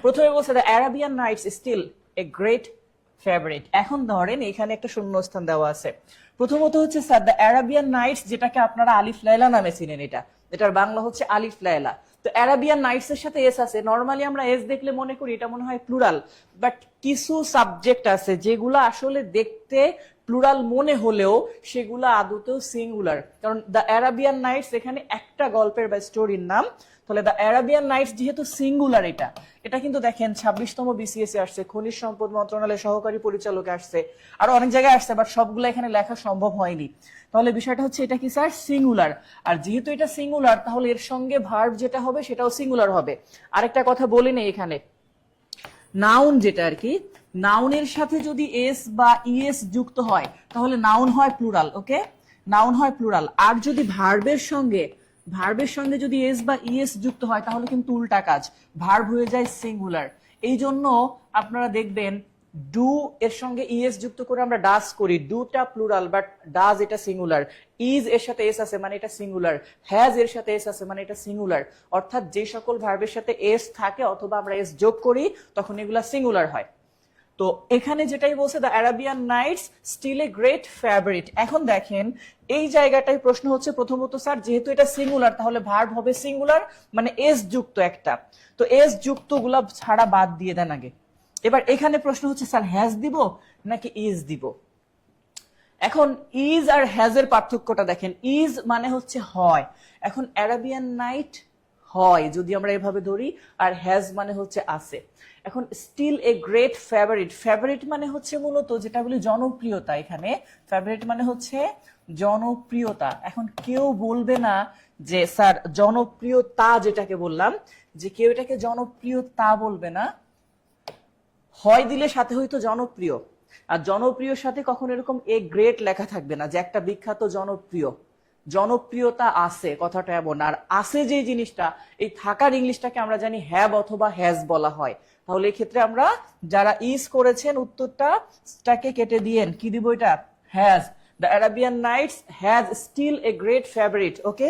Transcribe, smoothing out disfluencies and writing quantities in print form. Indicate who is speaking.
Speaker 1: প্রথমে বলছে the Arabian Nights still a great favourite. এখন ধরেন এখানে একটা শূন্যস্থান দেওয়া আছে। প্রথমত হচ্ছে স্যার দ্য অ্যারাবিয়ান নাইটস, যেটাকে আপনারা আলিফ লায়লা নামে চিনেন, এটার বাংলা হচ্ছে আলিফ লায়লা। তো অ্যারাবিয়ান নাইটস এর সাথে এস আছে। নরমালি আমরা এস দেখলে মনে করি এটা মনে হয় প্লুরাল, বাট কিছু সাবজেক্ট আছে যেগুলো আসলে দেখতে প্লুরাল মনে হলেও সেগুলো আদতেও সিঙ্গুলার। কারণ দ্য অ্যারাবিয়ান নাইটস এখানে একটা গল্পের বা স্টোরির নাম, তাহলে দ্য অ্যারাবিয়ান নাইটস যেহেতু সিঙ্গুলার, এটা কিন্তু দেখেন 26তম বিসিএস এ আসছে, খনিজ সম্পদ মন্ত্রণালয়ের সহকারী পরিচালকে আসছে, আর অনেক জায়গায় আসছে, বাট সবগুলো এখানে লেখা সম্ভব হয়নি। তাহলে বিষয়টা হচ্ছে এটা কি স্যার? সিঙ্গুলার। আর যেহেতু এটা সিঙ্গুলার তাহলে এর সঙ্গে ভার্ব যেটা হবে সেটাও সিঙ্গুলার হবে। আরেকটা কথা বলি নেই এখানে, নাউন যেটা আর কি, নাউনের সাথে যদি এস বা ইএস যুক্ত হয় তাহলে নাউন হয় প্লুরাল। ওকে, নাউন হয় প্লুরাল। আর যদি ভার্বের সঙ্গে যদি এস বা ইএস যুক্ত হয় তাহলে কিন্তু উল্টা কাজ, ভার্ব হয়ে যায় সিঙ্গুলার। এই জন্য আপনারা দেখবেন ডু এর সঙ্গে ইএস যুক্ত করে আমরা ডাস করি, ডুটা প্লুরাল বাট ডাজ এটা সিঙ্গুলার। ইজ এর সাথে এস আছে মানে এটা সিঙ্গুলার, হ্যাজ এর সাথে এস আছে মানে এটা সিঙ্গুলার। অর্থাৎ যে সকল ভার্বের সাথে এস থাকে অথবা আমরা এস যোগ করি তখন এগুলা সিঙ্গুলার হয়। তো এখানে যেটাই বলছে the Arabian Nights still a great favourite. এখন দেখেন এই জায়গাটায় প্রশ্ন হচ্ছে, প্রথমত স্যার যেহেতু এটা সিঙ্গুলার তাহলে ভার্ব হবে সিঙ্গুলার, মানে এস যুক্ত একটা। তো এস যুক্ত গুলা ছাড়া বাদ দিয়ে দেন আগে। এবার এখানে প্রশ্ন হচ্ছে স্যার হ্যাজ দিব নাকি ইজ দিব। এখন ইজ আর হ্যাজ এর পার্থক্যটা দেখেন। ইজ মানে হচ্ছে হয়, এখন অ্যারাবিয়ান নাইট হয় যদি আমরা এভাবে ধরি, আর হ্যাজ মানে হচ্ছে আছে। এখন still a great favourite, favourite মানে হচ্ছে মূলত যেটা বলি জনপ্রিয়তা। এখানে ফেভারিট মানে হচ্ছে জনপ্রিয়তা। এখন কেউ বলবে না যে স্যার জনপ্রিয়তা, যেটাকে বললাম যে কেউ এটাকে জনপ্রিয়তা বলবে না, হয় দিলে সাথে হয়তো জনপ্রিয়। আর জনপ্রিয়র সাথে কখন এরকম এ গ্রেট লেখা থাকবে না যে একটা বিখ্যাত জনপ্রিয়। জনপ্রিয়তা আছে কথাটা এমন। আর আছে যে জিনিসটা, এই থাকার ইংলিশটাকে আমরা জানি হ্যাভ অথবা হ্যাজ বলা হয়। তাহলে এই ক্ষেত্রে আমরা যারা ইজ করেছেন উত্তরটাকে কেটে দিয়েন, কি দিব এটা? Has. The Arabian Nights has still a great favourite. Okay,